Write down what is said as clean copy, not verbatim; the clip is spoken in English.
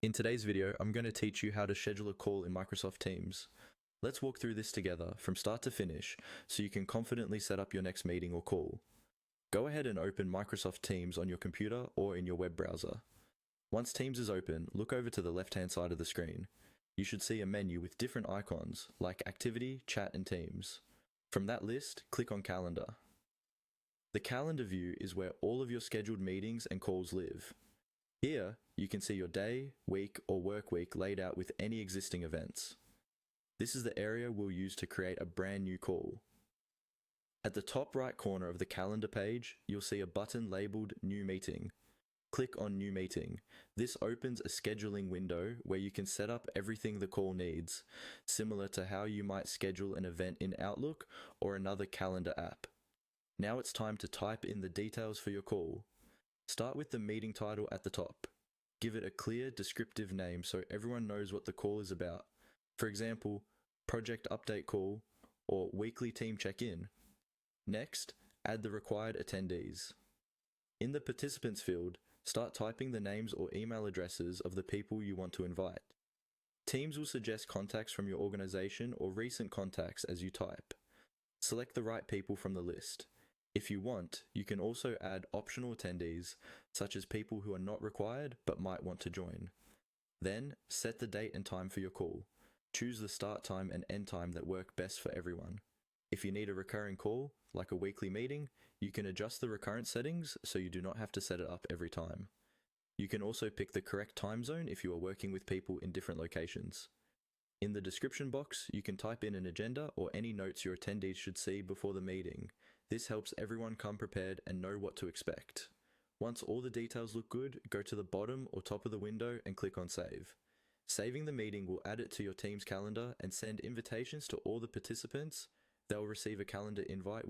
In today's video, I'm going to teach you how to schedule a call in Microsoft Teams. Let's walk through this together from start to finish so you can confidently set up your next meeting or call. Go ahead and open Microsoft Teams on your computer or in your web browser. Once Teams is open, look over to the left-hand side of the screen. You should see a menu with different icons like Activity, Chat, and Teams. From that list, click on Calendar. The Calendar view is where all of your scheduled meetings and calls live. Here, you can see your day, week, or work week laid out with any existing events. This is the area we'll use to create a brand new call. At the top right corner of the calendar page, you'll see a button labeled New Meeting. Click on New Meeting. This opens a scheduling window where you can set up everything the call needs, similar to how you might schedule an event in Outlook or another calendar app. Now it's time to type in the details for your call. Start with the meeting title at the top. Give it a clear, descriptive name so everyone knows what the call is about. For example, Project Update Call or Weekly Team Check-In. Next, add the required attendees. In the Participants field, start typing the names or email addresses of the people you want to invite. Teams will suggest contacts from your organization or recent contacts as you type. Select the right people from the list. If you want, you can also add optional attendees, such as people who are not required but might want to join. Then, set the date and time for your call. Choose the start time and end time that work best for everyone. If you need a recurring call, like a weekly meeting, you can adjust the recurrence settings so you do not have to set it up every time. You can also pick the correct time zone if you are working with people in different locations. In the description box, you can type in an agenda or any notes your attendees should see before the meeting. This helps everyone come prepared and know what to expect. Once all the details look good, go to the bottom or top of the window and click on Save. Saving the meeting will add it to your team's calendar and send invitations to all the participants. They'll receive a calendar invite with